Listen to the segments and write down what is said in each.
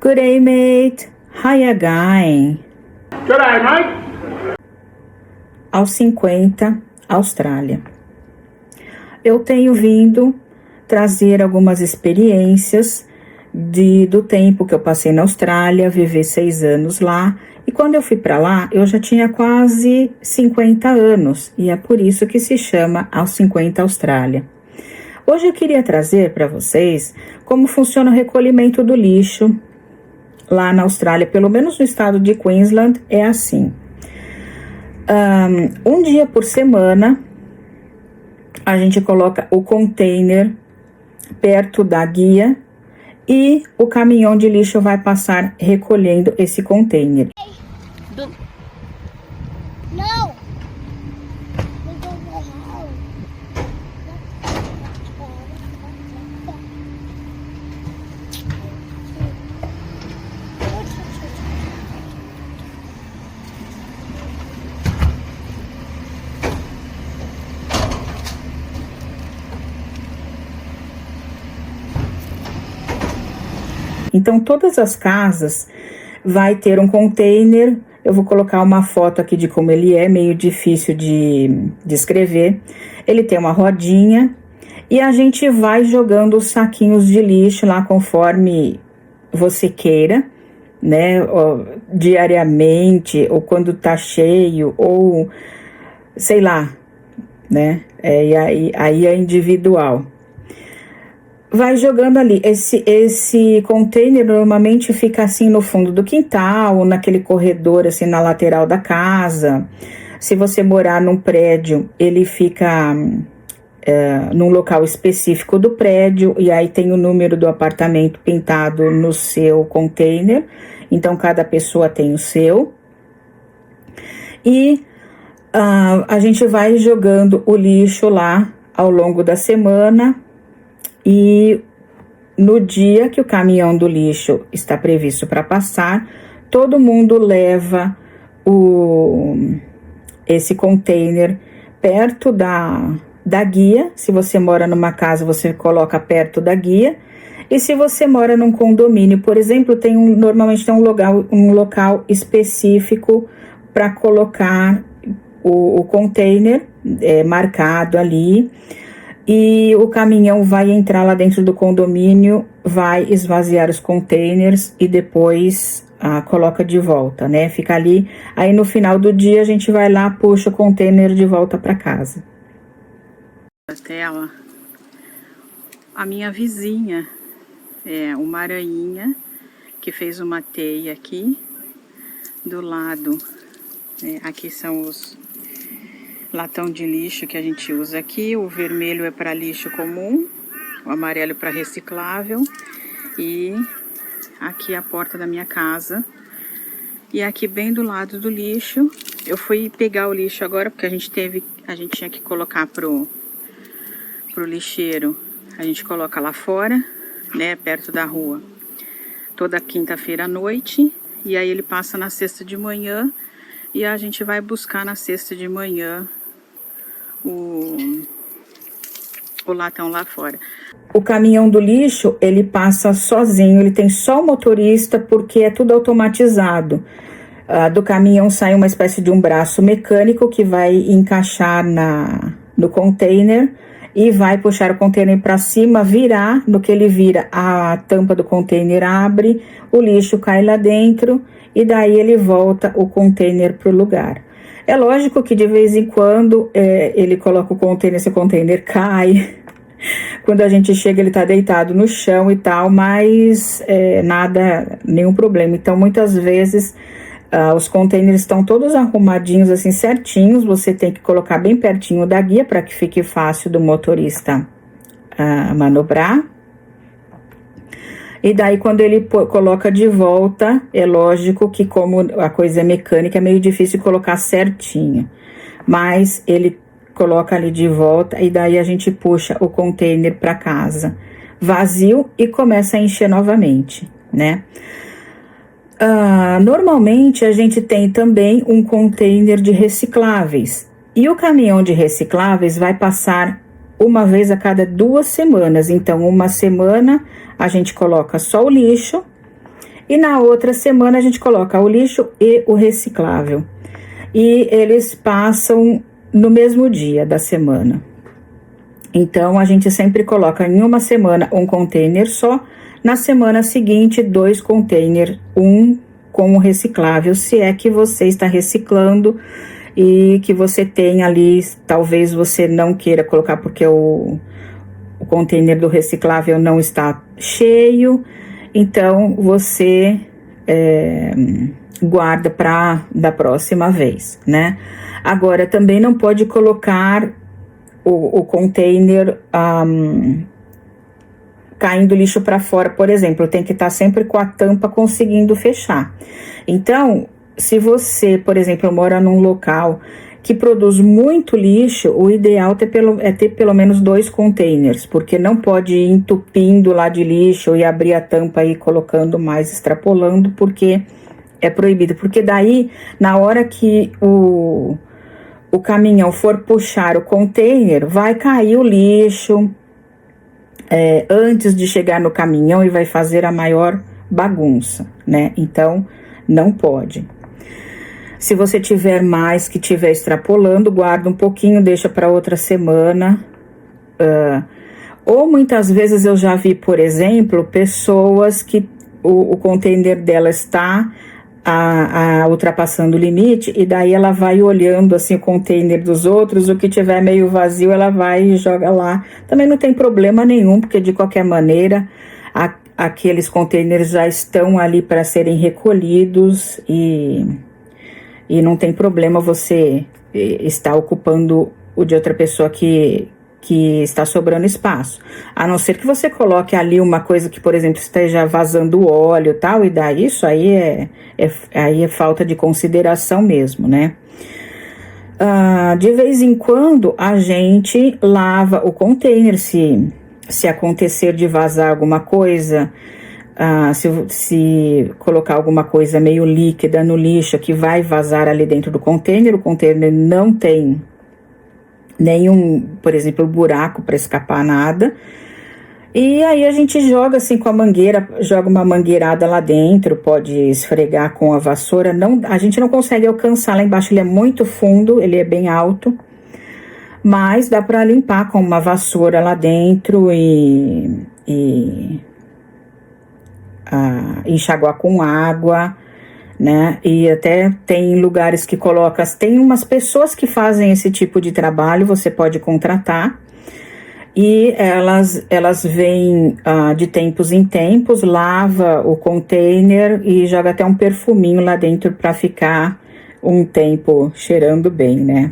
Good day, mate. How you going? Good day, mate. Aos 50, Austrália. Eu tenho vindo trazer algumas experiências do tempo que eu passei na Austrália, viver 6 anos lá. E quando eu fui para lá, eu já tinha quase 50 anos. E é por isso que se chama Aos 50 Austrália. Hoje eu queria trazer para vocês como funciona o recolhimento do lixo lá na Austrália. Pelo menos no estado de Queensland é assim. Um dia por semana, a gente coloca o container perto da guia e o caminhão de lixo vai passar recolhendo esse container. No. Então, todas as casas vai ter um container. Eu vou colocar uma foto aqui de como ele é, meio difícil de descrever. Ele tem uma rodinha e a gente vai jogando os saquinhos de lixo lá conforme você queira, né? Diariamente, ou quando tá cheio, ou sei lá, né? E aí é individual. Vai jogando ali. Esse container normalmente fica assim no fundo do quintal, naquele corredor assim na lateral da casa. Se você morar num prédio, ele fica num local específico do prédio, e aí tem o número do apartamento pintado no seu container. Então cada pessoa tem o seu. E a gente vai jogando o lixo lá ao longo da semana. E no dia que o caminhão do lixo está previsto para passar, todo mundo leva esse container perto da guia. Se você mora numa casa, você coloca perto da guia. E se você mora num condomínio, por exemplo, normalmente tem um local específico para colocar o container marcado ali. E o caminhão vai entrar lá dentro do condomínio, vai esvaziar os containers e depois coloca de volta, né? Fica ali. Aí no final do dia a gente vai lá, puxa o container de volta para casa. A tela. A minha vizinha é uma aranha que fez uma teia aqui do lado. Aqui são os latão de lixo que a gente usa aqui. O vermelho é para lixo comum, o amarelo para reciclável. E aqui é a porta da minha casa. E aqui bem do lado do lixo, eu fui pegar o lixo agora porque a gente tinha que colocar pro lixeiro. A gente coloca lá fora, né, perto da rua, toda quinta-feira à noite. E aí ele passa na sexta de manhã e a gente vai buscar na sexta de manhã o latão lá fora. O caminhão do lixo, ele passa sozinho, ele tem só o motorista porque é tudo automatizado. Do caminhão sai uma espécie de um braço mecânico que vai encaixar no container e vai puxar o container para cima, virar. No que ele vira, a tampa do container abre, o lixo cai lá dentro e daí ele volta o container para o lugar. É lógico que de vez em quando ele coloca o container, esse container cai. Quando a gente chega, ele tá deitado no chão e tal, mas nenhum problema. Então, muitas vezes, os containers estão todos arrumadinhos, assim, certinhos. Você tem que colocar bem pertinho da guia para que fique fácil do motorista manobrar. E daí, quando ele coloca de volta, é lógico que como a coisa é mecânica, é meio difícil colocar certinho. Mas ele coloca ali de volta e daí a gente puxa o container para casa vazio e começa a encher novamente, né? Normalmente a gente tem também um container de recicláveis. E o caminhão de recicláveis vai passar uma vez a cada 2 semanas. Então, uma semana a gente coloca só o lixo e na outra semana a gente coloca o lixo e o reciclável. E eles passam no mesmo dia da semana. Então, a gente sempre coloca em uma semana um container só, na semana seguinte 2 containers, um com o reciclável, se é que você está reciclando e que você tem ali, talvez você não queira colocar porque o container do reciclável não está cheio, então você guarda para da próxima vez, né? Agora, também não pode colocar o container caindo lixo para fora, por exemplo, tem que estar sempre com a tampa conseguindo fechar. Então, se você, por exemplo, mora num local que produz muito lixo, o ideal é ter pelo menos 2 containers, porque não pode ir entupindo lá de lixo e abrir a tampa e ir colocando mais, extrapolando, porque é proibido. Porque daí, na hora que o caminhão for puxar o container, vai cair o lixo antes de chegar no caminhão e vai fazer a maior bagunça, né? Então, não pode. Se você tiver mais que estiver extrapolando, guarda um pouquinho, deixa para outra semana. Ou muitas vezes eu já vi, por exemplo, pessoas que o container dela está ultrapassando o limite, e daí ela vai olhando assim o container dos outros, o que tiver meio vazio ela vai e joga lá. Também não tem problema nenhum, porque de qualquer maneira aqueles containers já estão ali para serem recolhidos e não tem problema você estar ocupando o de outra pessoa que está sobrando espaço. A não ser que você coloque ali uma coisa que, por exemplo, esteja vazando óleo e tal, e daí isso aí é falta de consideração mesmo, né? De vez em quando a gente lava o container, se acontecer de vazar alguma coisa, se colocar alguma coisa meio líquida no lixo que vai vazar ali dentro do container, o container não tem nenhum, por exemplo, buraco para escapar nada, e aí a gente joga assim com a mangueira, joga uma mangueirada lá dentro, pode esfregar com a vassoura, a gente não consegue alcançar lá embaixo, ele é muito fundo, ele é bem alto, mas dá para limpar com uma vassoura lá dentro e enxaguar com água, né? E até tem lugares que tem umas pessoas que fazem esse tipo de trabalho, você pode contratar, e elas vêm de tempos em tempos, lava o container e joga até um perfuminho lá dentro para ficar um tempo cheirando bem, né?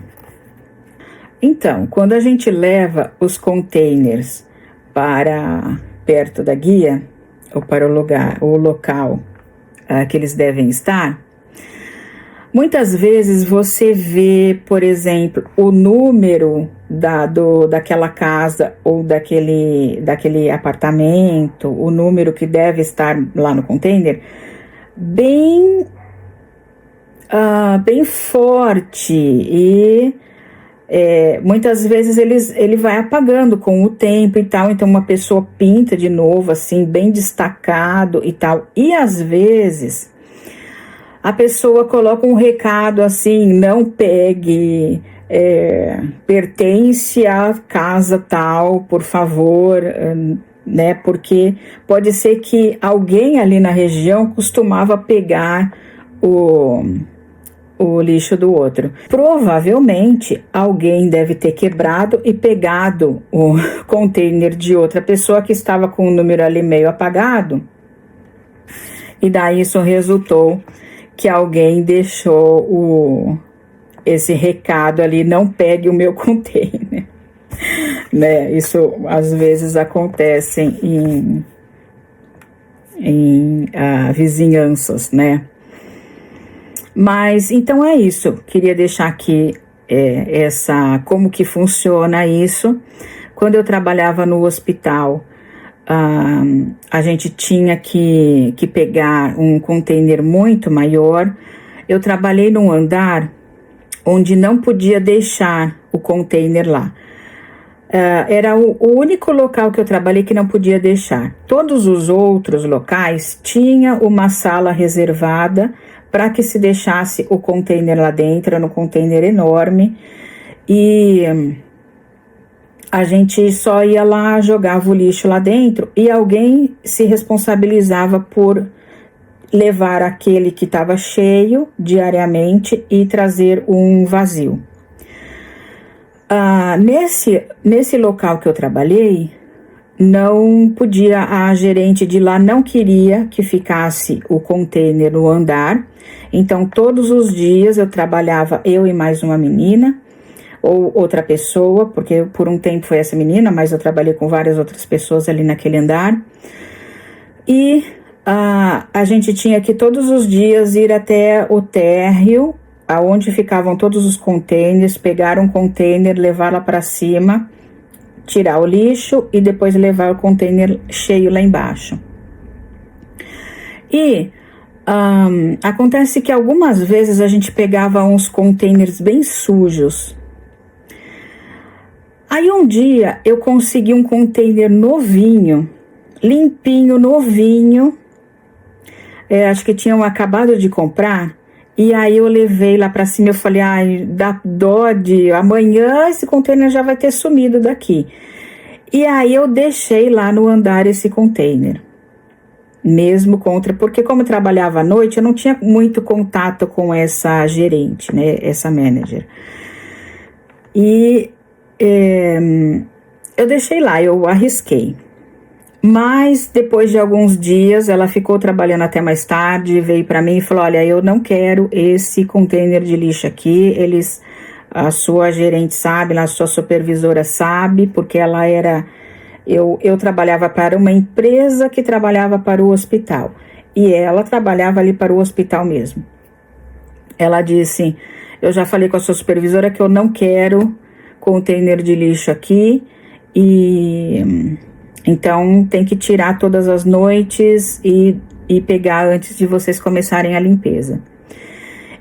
Então, quando a gente leva os containers para perto da guia, ou para o local que eles devem estar, muitas vezes você vê, por exemplo, o número daquela casa ou daquele apartamento, o número que deve estar lá no container, bem forte, e muitas vezes ele vai apagando com o tempo e tal, então uma pessoa pinta de novo, assim, bem destacado e tal, e às vezes a pessoa coloca um recado assim, não pegue, pertence à casa tal, por favor, né, porque pode ser que alguém ali na região costumava pegar o lixo do outro. Provavelmente alguém deve ter quebrado e pegado o container de outra pessoa que estava com o número ali meio apagado, e daí isso resultou que alguém deixou esse recado ali: não pegue o meu container. Né? Isso às vezes acontece em vizinhanças, né? Mas então é isso, queria deixar aqui como que funciona isso. Quando eu trabalhava no hospital, a gente tinha que pegar um container muito maior. Eu trabalhei num andar onde não podia deixar o container lá. Era o único local que eu trabalhei que não podia deixar. Todos os outros locais tinha uma sala reservada para que se deixasse o container lá dentro, era um container enorme, e a gente só ia lá, jogava o lixo lá dentro e alguém se responsabilizava por levar aquele que estava cheio diariamente e trazer um vazio. Nesse local que eu trabalhei, não podia, a gerente de lá não queria que ficasse o container no andar, então todos os dias eu trabalhava, eu e mais uma menina, ou outra pessoa, porque por um tempo foi essa menina, mas eu trabalhei com várias outras pessoas ali naquele andar, e a gente tinha que todos os dias ir até o térreo, aonde ficavam todos os containers, pegar um container, levar lá para cima, tirar o lixo e depois levar o container cheio lá embaixo. E acontece que algumas vezes a gente pegava uns containers bem sujos. Aí um dia eu consegui um container novinho, limpinho, novinho, acho que tinham acabado de comprar. E aí eu levei lá pra cima, eu falei, ai, dá dó de amanhã esse container já vai ter sumido daqui. E aí eu deixei lá no andar esse container. Mesmo porque como eu trabalhava à noite, eu não tinha muito contato com essa gerente, né, essa manager. E eu deixei lá, eu arrisquei. Mas depois de alguns dias, ela ficou trabalhando até mais tarde, veio para mim e falou, olha, eu não quero esse container de lixo aqui, a sua gerente sabe, a sua supervisora sabe, porque ela era, eu trabalhava para uma empresa que trabalhava para o hospital, e ela trabalhava ali para o hospital mesmo. Ela disse, eu já falei com a sua supervisora que eu não quero container de lixo aqui, e então tem que tirar todas as noites e pegar antes de vocês começarem a limpeza.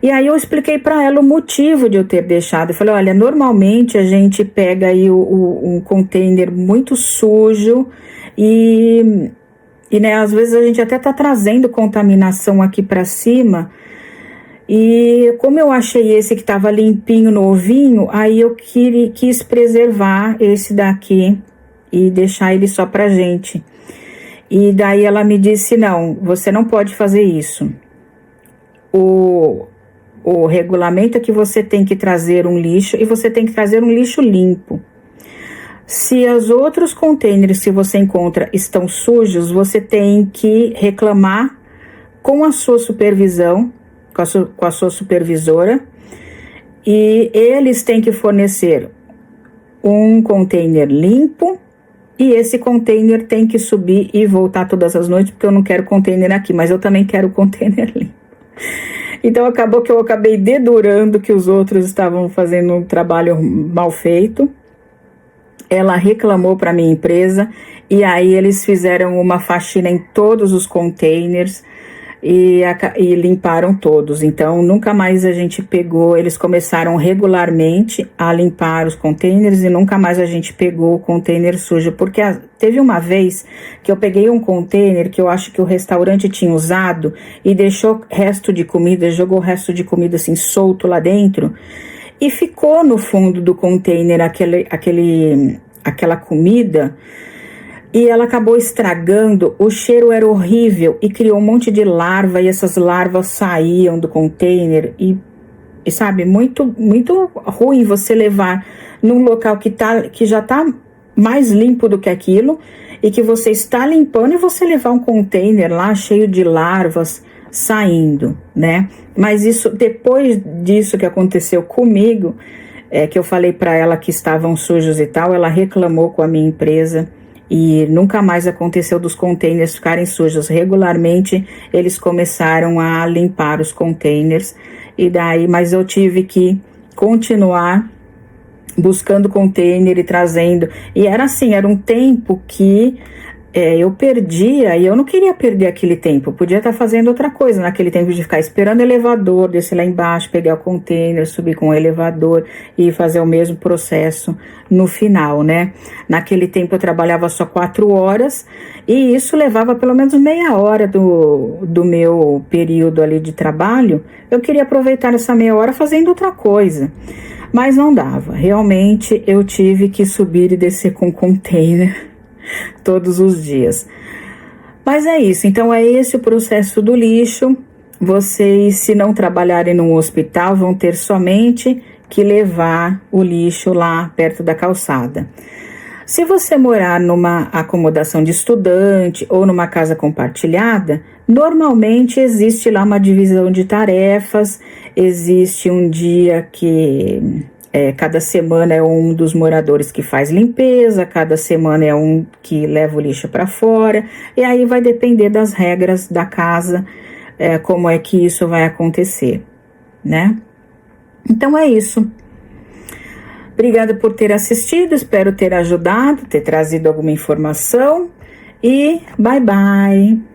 E aí eu expliquei para ela o motivo de eu ter deixado. Eu falei, olha, normalmente a gente pega aí um container muito sujo e né, às vezes a gente até tá trazendo contaminação aqui para cima. E como eu achei esse que estava limpinho, novinho, aí eu quis preservar esse daqui e deixar ele só pra gente. E daí ela me disse, não, você não pode fazer isso. O regulamento é que você tem que trazer um lixo e você tem que trazer um lixo limpo. Se os outros containers que você encontra estão sujos, você tem que reclamar com a sua supervisão, com a sua supervisora, e eles têm que fornecer um container limpo. E esse container tem que subir e voltar todas as noites, porque eu não quero container aqui, mas eu também quero container limpo. Então acabou que eu acabei dedurando que os outros estavam fazendo um trabalho mal feito. Ela reclamou para minha empresa e aí eles fizeram uma faxina em todos os containers e limparam todos. Então nunca mais a gente pegou, eles começaram regularmente a limpar os containers e nunca mais a gente pegou o container sujo, porque teve uma vez que eu peguei um container que eu acho que o restaurante tinha usado e deixou resto de comida, jogou resto de comida assim solto lá dentro e ficou no fundo do container aquela comida. E ela acabou estragando, o cheiro era horrível e criou um monte de larva e essas larvas saíam do container e sabe, muito, muito ruim você levar num local que já tá mais limpo do que aquilo e que você está limpando e você levar um container lá cheio de larvas saindo, né? Mas depois disso que aconteceu comigo, que eu falei para ela que estavam sujos e tal, ela reclamou com a minha empresa. E nunca mais aconteceu dos containers ficarem sujos. Regularmente eles começaram a limpar os containers. E daí, mas eu tive que continuar buscando container e trazendo. E era assim, era um tempo que eu perdia e eu não queria perder aquele tempo. Eu podia estar fazendo outra coisa naquele tempo de ficar esperando o elevador, descer lá embaixo, pegar o container, subir com o elevador e fazer o mesmo processo no final, né? Naquele tempo eu trabalhava só 4 horas e isso levava pelo menos meia hora do meu período ali de trabalho. Eu queria aproveitar essa meia hora fazendo outra coisa. Mas não dava. Realmente eu tive que subir e descer com o container todos os dias. Mas é isso, então é esse o processo do lixo. Vocês, se não trabalharem num hospital, vão ter somente que levar o lixo lá perto da calçada. Se você morar numa acomodação de estudante ou numa casa compartilhada, normalmente existe lá uma divisão de tarefas, existe um dia que cada semana é um dos moradores que faz limpeza, cada semana é um que leva o lixo para fora, e aí vai depender das regras da casa, como é que isso vai acontecer, né? Então é isso. Obrigada por ter assistido, espero ter ajudado, ter trazido alguma informação e bye bye!